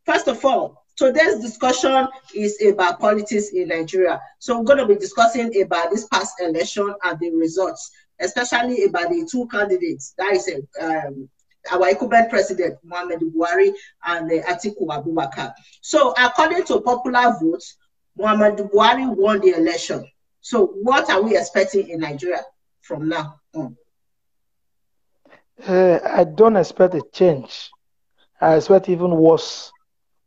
First of all, today's discussion is about politics in Nigeria. So we're going to be discussing about this past election and the results, especially about the two candidates. That is our incumbent president, Muhammadu Buhari, and Atiku Abubakar. So according to popular votes, Muhammadu Buhari won the election. So what are we expecting in Nigeria from now on? I don't expect a change. I expect even worse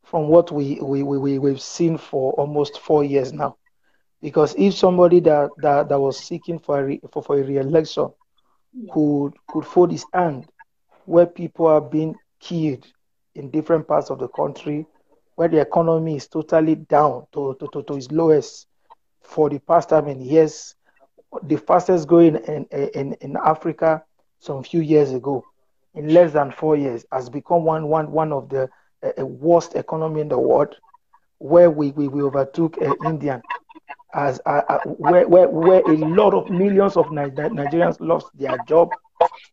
from what we've seen for almost 4 years now. Because if somebody that was seeking for a re-election could fold his hand, where people are being killed in different parts of the country, where the economy is totally down to its lowest for the past many years, the fastest growing in Africa some few years ago, in less than 4 years, has become one of the worst economy in the world, where we overtook India, as where a lot of millions of Nigerians lost their job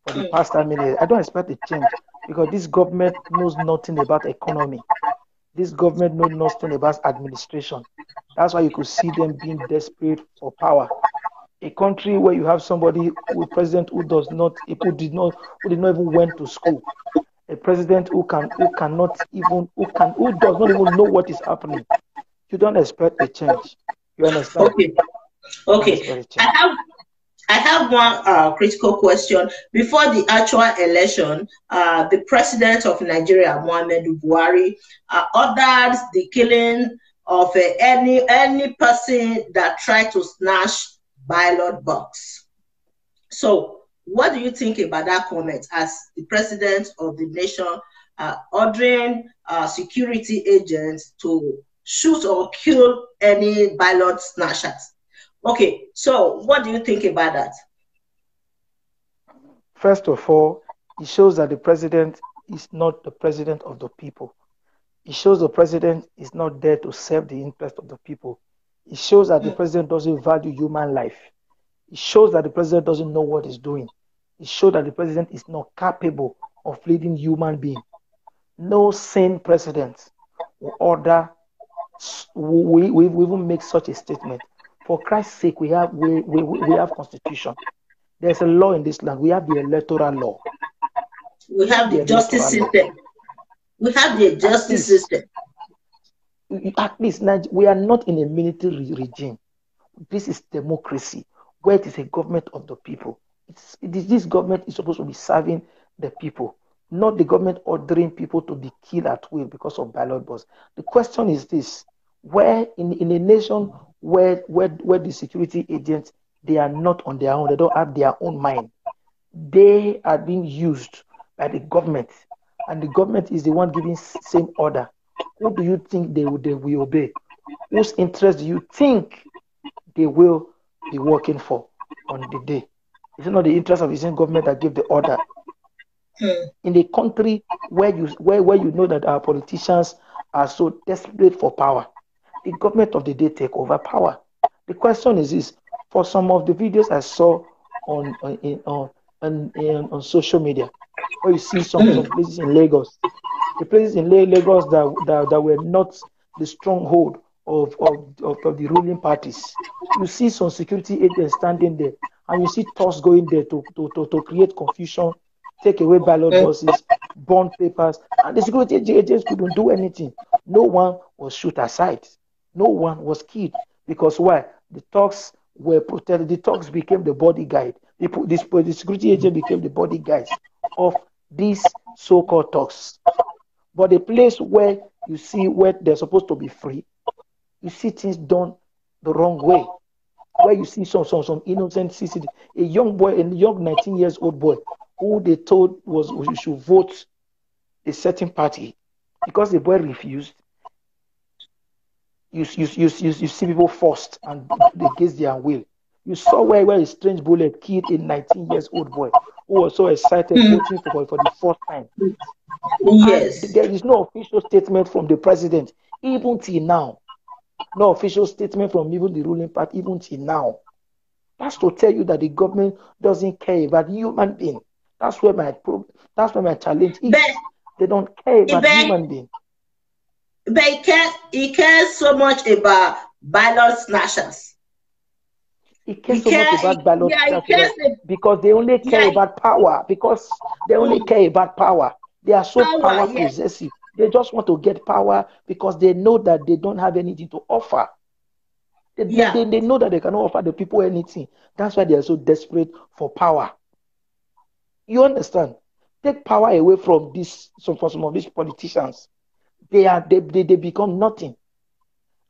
for the past minute. I don't expect a change because this government knows nothing about economy. This government knows nothing about administration. That's why you could see them being desperate for power. A country where you have somebody, a president who does not, who did not even went to school, a president who does not even know what is happening. You don't expect a change. You understand? Okay. I have one critical question. Before the actual election, the president of Nigeria, Muhammadu Buhari, ordered the killing of any person that tried to snatch ballot box. So what do you think about that comment as the president of the nation ordering security agents to shoot or kill any ballot snatchers? Okay, so what do you think about that? First of all, it shows that the president is not the president of the people. It shows the president is not there to serve the interest of the people. It shows that the president doesn't value human life. It shows that the president doesn't know what he's doing. It shows that the president is not capable of leading human beings. No sane president will order, we even make such a statement. For Christ's sake, we have constitution. There's a law in this land. We have the electoral law. We have the justice system. We have the justice system. At least we are not in a military regime. This is democracy, where it is a government of the people. This government is supposed to be serving the people, not the government ordering people to be killed at will because of ballot box. The question is this: where in a nation where the security agents, they are not on their own, they don't have their own mind, they are being used by the government, and the government is the one giving same order. Who do you think they will obey? Whose interest do you think they will be working for on the day? Is it not the interest of the same government that gave the order? In a country where you know that our politicians are so desperate for power, the government of the day take over power. The question is this: for some of the videos I saw on social media, where you see some places in Lagos, the places in Lagos that were not the stronghold of the ruling parties, you see some security agents standing there, and you see thugs going there to create confusion, take away ballot boxes, burn papers, and the security agents couldn't do anything. No one was shot aside. No one was killed. Because why? The thugs were protected. The thugs became the bodyguard. The security agent became the bodyguards of these so-called thugs. But the place where you see where they're supposed to be free, you see things done the wrong way. Where you see some innocent citizen, a young 19 years old boy, who they told was you should vote a certain party, because the boy refused. You see people forced and against their will. You saw where a strange bullet killed a 19 years old boy who was so excited voting for the first time. Yes. And there is no official statement from the president, even till now. No official statement from even the ruling party, even till now. That's to tell you that the government doesn't care about human being. That's where my challenge is. They don't care about human being. But he cares so much about ballot snatchers. He cares so much about ballot Yeah, snatchers because they only care yeah, about power. Because they only care about power. They are so power, power yeah. possessive. They just want to get power because they know that they don't have anything to offer. They know that they cannot offer the people anything. That's why they are so desperate for power. You understand? Take power away from from some of these politicians. They become nothing.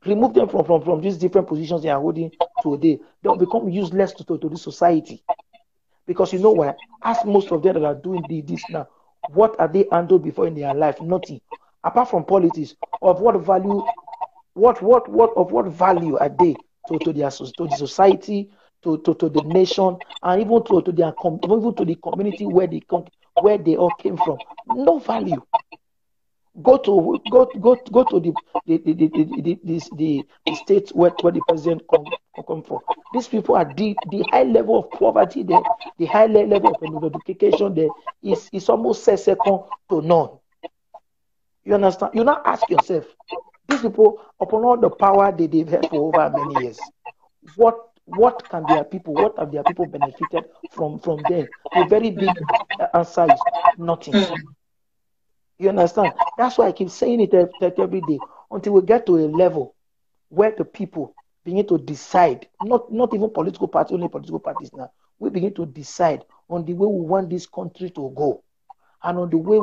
Remove them from these different positions they are holding today. They'll become useless to the society. Because you know why? Ask most of them that are doing this now. What are they handled before in their life? Nothing. Apart from politics, of what value, what value are they to the society, to the nation, and even to their even to the community where they all came from? No value. Go to the states where the president come from. These people are the high level of poverty there, the high level of education there is almost second to none. You understand? You now ask yourself, these people, upon all the power they've had for over many years, what have their people benefited from them? The very big answer is nothing. You understand? That's why I keep saying it every day until we get to a level where the people begin to decide, not even political parties, only political parties now. We begin to decide on the way we want this country to go and on the way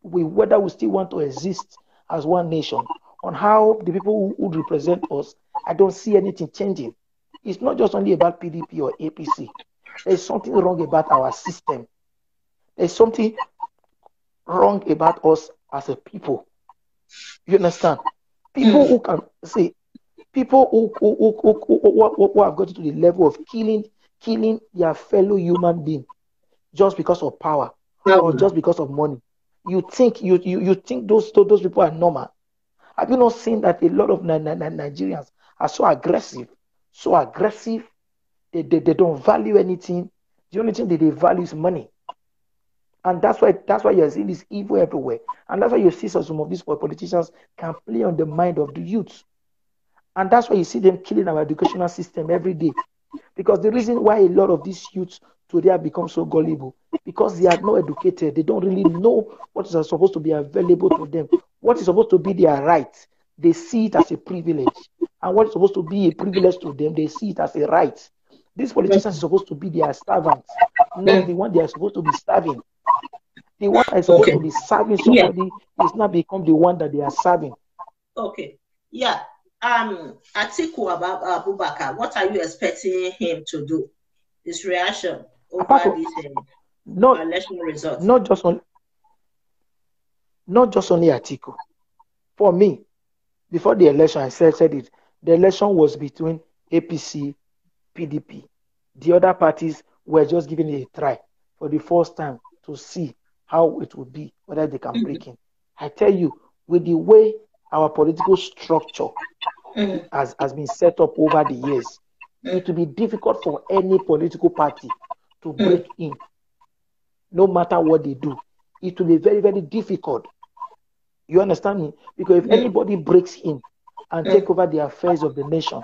whether we still want to exist as one nation, on how the people who represent us. I don't see anything changing. It's not just only about PDP or APC. There's something wrong about our system. There's something wrong about us as a people. You understand? People who can say, people who have got to the level of killing their fellow human being just because of power or just because of money. You think those people are normal? Have you not seen that a lot of Nigerians are so aggressive, so aggressive? They don't value anything. The only thing that they value is money. And that's why you're seeing this evil everywhere. And that's why you see some of these politicians can play on the mind of the youth. And that's why you see them killing our educational system every day. Because the reason why a lot of these youths today have become so gullible, because they are not educated. They don't really know what is supposed to be available to them. What is supposed to be their right, they see it as a privilege. And what is supposed to be a privilege to them, they see it as a right. These politicians are supposed to be their servants, not the one they are supposed to be serving. The one that is supposed to be serving somebody is now become the one that they are serving. Okay. Yeah. Atiku about Abubakar, what are you expecting him to do? His reaction over this election result? Not just only Atiku. For me, before the election, I said it. The election was between APC, PDP. The other parties were just giving it a try for the first time to see how it would be, whether they can break in. I tell you, with the way our political structure has been set up over the years, it will be difficult for any political party to break in, no matter what they do. It will be very, very difficult. You understand me? Because if anybody breaks in and take over the affairs of the nation,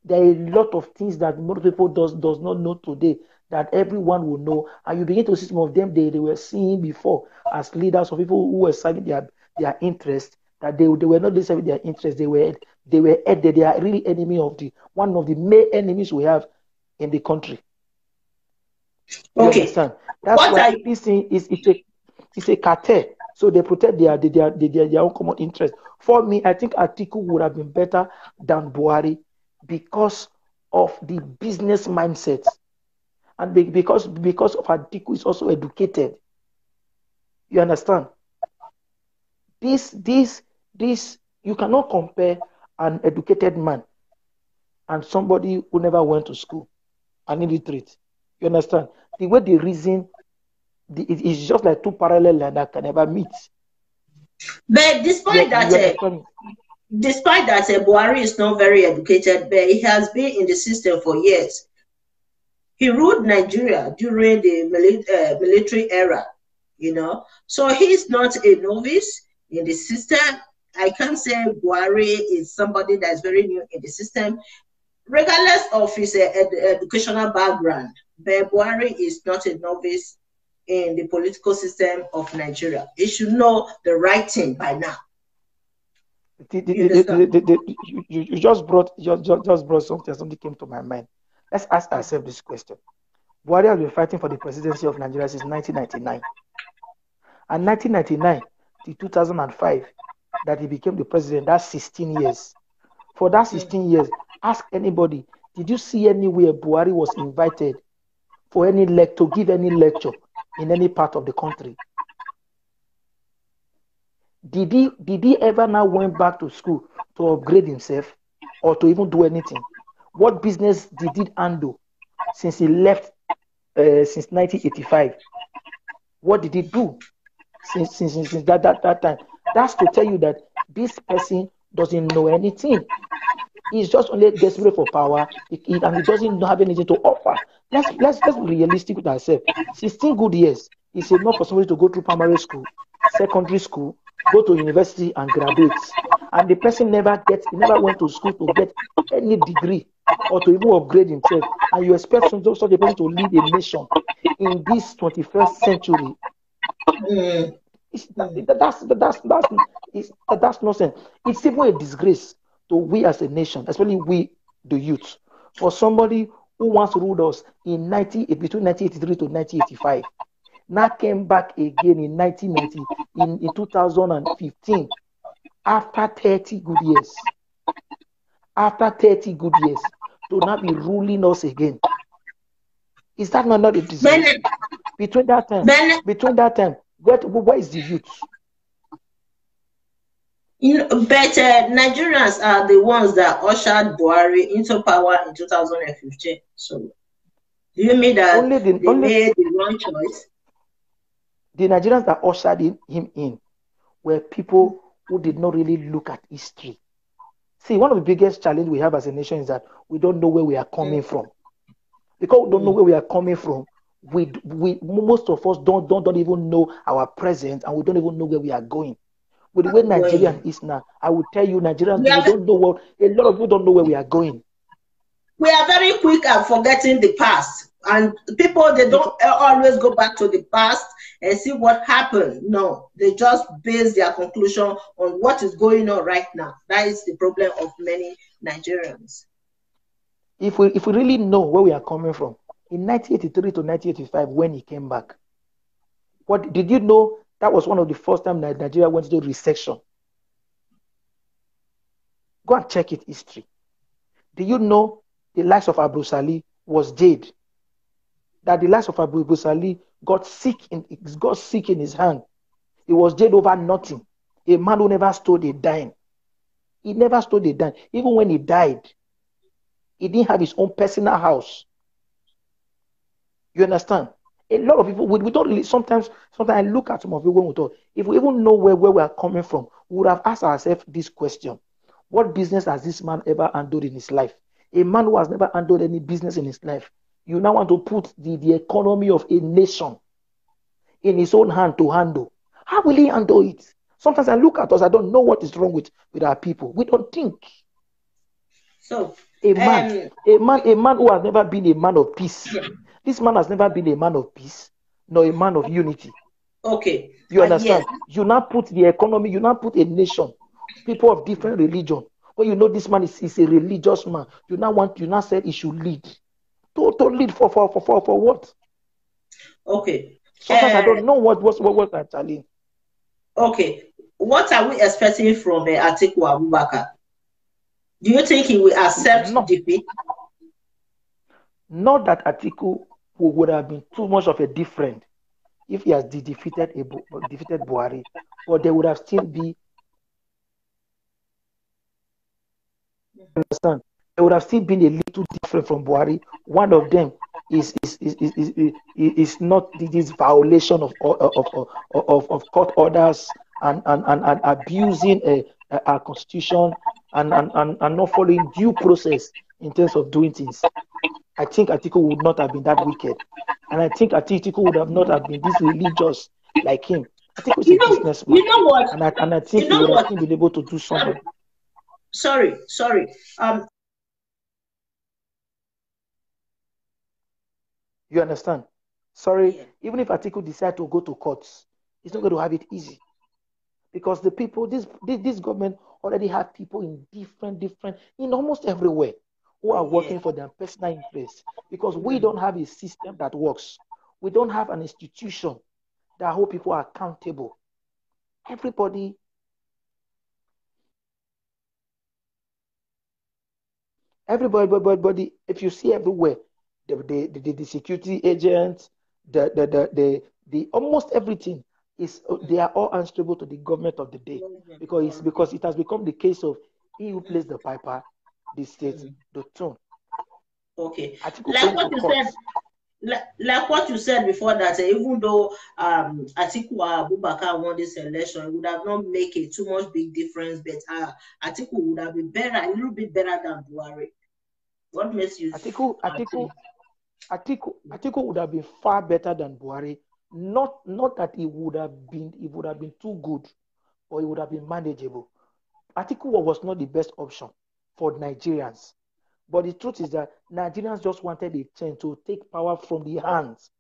there are a lot of things that most people does not know today that everyone will know. And you begin to see some of them they were seeing before as leaders of people who were serving their interest, that they were not just serving their interest, they are really enemy of one of the main enemies we have in the country. You understand? That's why this thing it's a cartel. So they protect their own common interest. For me, I think Atiku would have been better than Buhari because of the business mindset. And because of Atiku is also educated. You understand? This you cannot compare an educated man and somebody who never went to school, an illiterate. You understand? The way they reason, it is just like two parallel lines that can never meet. But despite that, Buhari is not very educated, but he has been in the system for years. He ruled Nigeria during the military era, so he's not a novice in the system. I can't say Buhari is somebody that is very new in the system, regardless of his educational background. But Buhari is not a novice in the political system of Nigeria. He should know the right thing by now. You just brought something came to my mind. Let's ask ourselves this question. Buhari has been fighting for the presidency of Nigeria since 1999. And 1999 to 2005, that he became the president, that's 16 years. For that 16 years, ask anybody, did you see anywhere Buhari was invited for any to give any lecture in any part of the country? Did he ever now went back to school to upgrade himself or to even do anything? What business did he handle since he left since 1985? What did he do since that time? That's to tell you that this person doesn't know anything. He's just only desperate for power, and he doesn't have anything to offer. Let's be realistic with ourselves. 16 good years is enough for somebody to go through primary school, secondary school, go to university and graduate. And the person never went to school to get any degree or to even upgrade himself. And you expect such a person to lead a nation in this 21st century. That's nonsense. It's even a disgrace to we as a nation, especially we, the youth, for somebody who once ruled us between 1983 to 1985, now came back again in 1990, in 2015, after 30 good years. After 30 good years, to now be ruling us again. Is that not a disgrace? Between that time, where is the youth? But Nigerians are the ones that ushered Buhari into power in 2015. So, do you mean that they made the wrong choice? The Nigerians that ushered him in were people who did not really look at history. See, one of the biggest challenges we have as a nation is that we don't know where we are coming from. Because we don't know where we are coming from, we most of us don't even know our present, and we don't even know where we are going. With the way Nigerian is now, I will tell you, Nigerians don't know what a lot of people don't know where we are going. We are very quick at forgetting the past, and people, they don't always go back to the past and see what happened. No, they just base their conclusion on what is going on right now. That is the problem of many Nigerians. If we really know where we are coming from, in 1983 to 1985, when he came back, what did you know? That was one of the first times that Nigeria went into recession. Go and check it, history. Do you know the likes of Abu Sali was jailed? That the likes of Abu Sali got sick in his hand. He was jailed over nothing. A man who never stole a dime. He never stole a dime. Even when he died, he didn't have his own personal house. You understand? A lot of people, we don't really, sometimes I look at some of you when we talk, if we even know where we are coming from, we would have asked ourselves this question: what business has this man ever handled in his life? A man who has never handled any business in his life, you now want to put the economy of a nation in his own hand to handle. How will he handle it? Sometimes I look at us, I don't know what is wrong with our people. We don't think. So a man who has never been a man of peace. Yeah. This man has never been a man of peace, nor a man of unity. Okay. You understand? Yes. You now put the economy, you now put a nation, people of different religion. When you know this man is a religious man, you now said he should lead. To lead for what? Okay. Sometimes I don't know what actually. Okay. What are we expecting from Atiku Abubakar? Do you think he will accept defeat? Not that Atiku would have been too much of a different if he has defeated Buhari, but there would have still be. Understand? There would have still been a little different from Buhari. One of them is not this violation of court orders and abusing our constitution and not following due process in terms of doing things. I think Atiku would not have been that wicked. And I think Atiku would have not have been this religious like him. Atiku is a businessman. You know what? And I think You he know would have what? still been able to do something. Sorry. You understand? Sorry, Yeah. even if Atiku decide to go to courts, he's not going to have it easy. Because the people, this government already have people in different, in almost everywhere who are Yeah. working for their personal interests. Because we Mm. don't have a system that works. We don't have an institution that hold people accountable. Everybody, everybody, if you see everywhere, the security agents, the almost everything is they are all answerable to the government of the day because it has become the case of he who plays the piper, the state, Mm. the tune. Okay. Atiku Like going what to you court. said, like what you said before that even though Atiku Abubakar won this election, it would have not make a too much big difference, but Atiku would have been better, a little bit better than Buhari. What makes you Atiku, think? Atiku, Atiku would have been far better than Buhari. Not that it would have been too good, or it would have been manageable. Atiku was not the best option for Nigerians. But the truth is that Nigerians just wanted a change to take power from the hands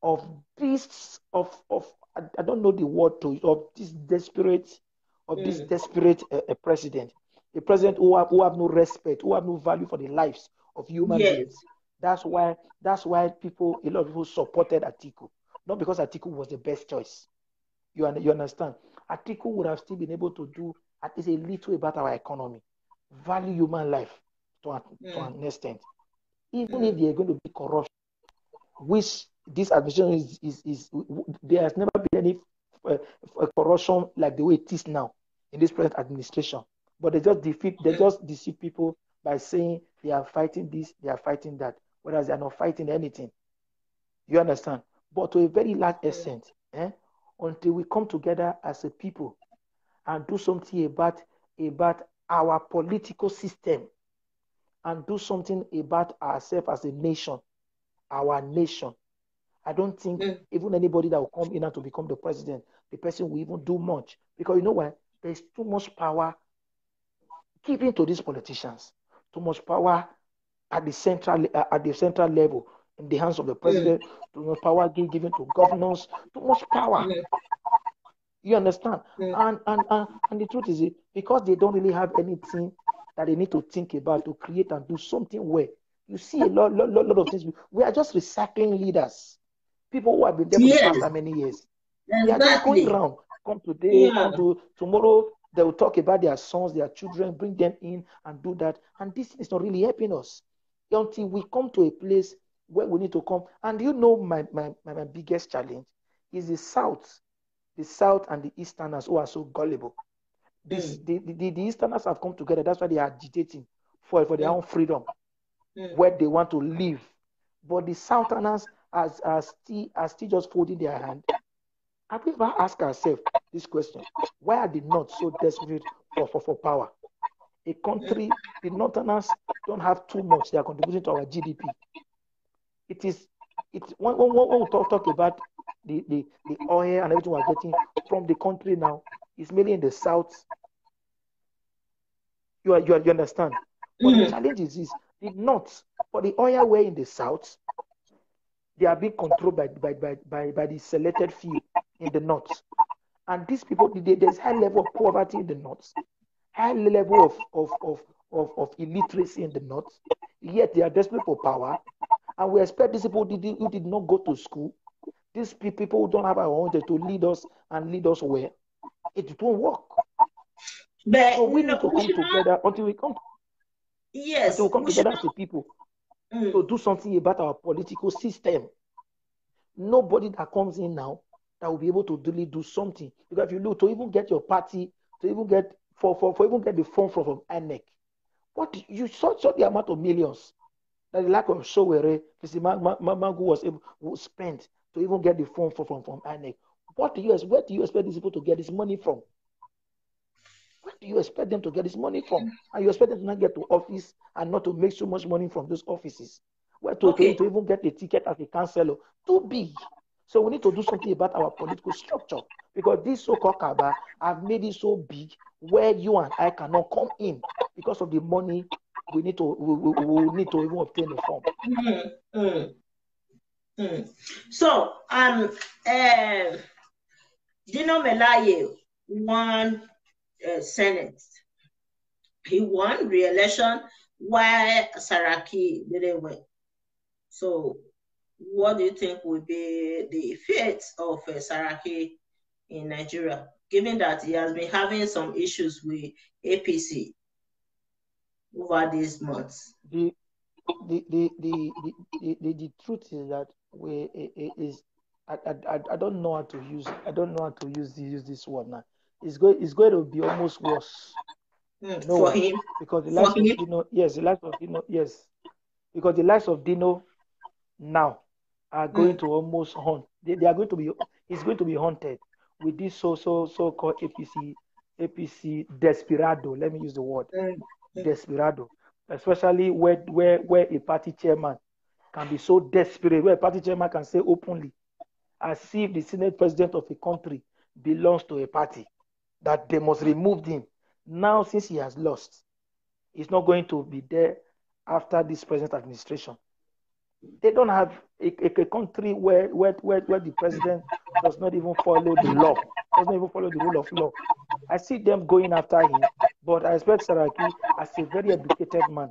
of I don't know the word to this Mm. desperate president, a president who have no respect, who have no value for the lives of human Yes. beings. That's why a lot of people supported Atiku, not because Atiku was the best choice. You understand? Atiku would have still been able to do at least a little about our economy, value human life to Mm. an extent. Even if Mm. there are going to be corruption, which this administration there has never been any uh, corruption like the way it is now in this present administration. But they just deceive people by saying they are fighting this, they are fighting that, whereas they are not fighting anything. You understand? But to a very large Mm. extent, until we come together as a people and do something about our political system and do something about ourselves as a nation, our nation. I don't think Mm. even anybody that will come in and to become the president, the person will even do much. Because you know why? There's too much power given to these politicians, too much power at the central level in the hands of the Mm. president, too much power given to governors, too much power. Mm. You understand? Mm. And the truth is, because they don't really have anything that they need to think about to create and do something well. You see a lot of things. We are just recycling leaders, people who have been there for the past Yes, how many years. They are just going exactly. around. Come today, Yeah. come to tomorrow. They will talk about their sons, their children, bring them in and do that. And this is not really helping us until we come to a place where we need to come. And you know, my biggest challenge is the South and the Easterners who are so gullible. Mm. The Easterners have come together. That's why they are agitating for their Mm. own freedom, Mm. where they want to live. But the Southerners are still just folding their hand. Have we ever asked ourselves this question? Why are the North so desperate for power? A Mm. country, the Northerners don't have too much. They are contributing to our GDP. It is when we talk about the oil and everything we're getting from the country now, it's mainly in the South. You understand? But the Mm. challenge is this: the North, for the oil we're in the South, they are being controlled by the selected few in the North. And these people, there's high level of poverty in the North, high level of illiteracy in the North, yet they are desperate for power. And we expect these people who did not go to school, these people who don't have our own to lead us and lead us where it won't work. But So we no, need to we come should not. together until Yes, we come we should together not. as a people Mm. to do something about our political system. Nobody that comes in now that will be able to really do something. Because if you look to even get your party, to even get for even get the form from INEC, what you saw the amount of millions that the lack of Showere, Magu was spent to even get the form from INEC. Where do you expect these people to get this money from? Where do you expect them to get this money from? And you expect them to not get to office and not to make so much money from those offices? Where to Okay. even get a ticket as a councillor? Too big. So we need to do something about our political structure Because this so-called Kaba have made it so big where you and I cannot come in because of the money we need to need to even obtain the form. So Dino Melaye won Senate. He won re-election while Saraki didn't win. So what do you think will be the fate of Saraki in Nigeria, given that he has been having some issues with APC over these months? The truth is that I don't know how to use this word now. It's going to be almost worse. For him, because the likes of Dino, yes, the likes of Dino, yes, because the likes of Dino now are going to almost haunt. They are going to be. It's going to be haunted with this so-called APC desperado. Let me use the word desperado, especially where a party chairman can be so desperate, where a party chairman can say openly, as if the Senate president of a country belongs to a party, that they must remove him. Now, since he has lost, he's not going to be there after this present administration. They don't have a country where the president does not even follow the law, doesn't even follow the rule of law. I see them going after him, but I expect Saraki as a very educated man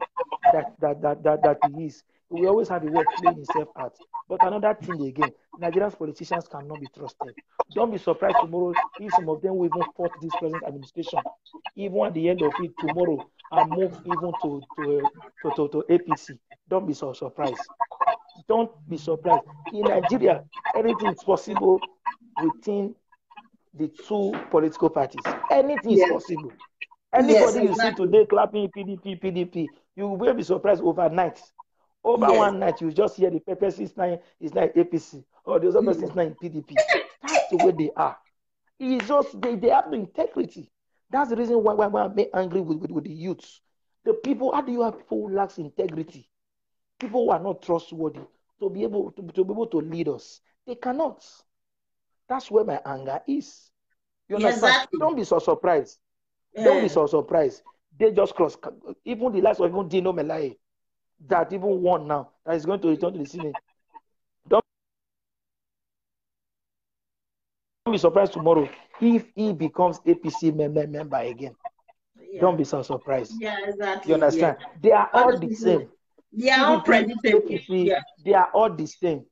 that he is. He will always have a way of playing himself out. But another thing again, Nigerian politicians cannot be trusted. Don't be surprised tomorrow if some of them will even fought this present administration, even at the end of it tomorrow, and move even to APC. Don't be so surprised. Don't be surprised. In Nigeria, anything is possible within the two political parties. Anything is possible. Anybody you see today clapping PDP, you will be surprised overnight. Over one night, you just hear the pepper is now APC, or the other person is now PDP. That's the way they are. It's just they have no integrity. That's the reason why I'm angry with the youths. The people, how do you have people who lack integrity? People who are not trustworthy to be able to lead us. They cannot. That's where my anger is. You understand? Exactly. Don't be so surprised. Don't be so surprised. They just cross. Even the likes of even Dino Melaye, that even won now, that is going to return to the Senate. Don't be surprised tomorrow if he becomes APC member again. Don't be so surprised. Yeah, exactly. You understand? They are all the same. They are all predictable. APC, they are all the same.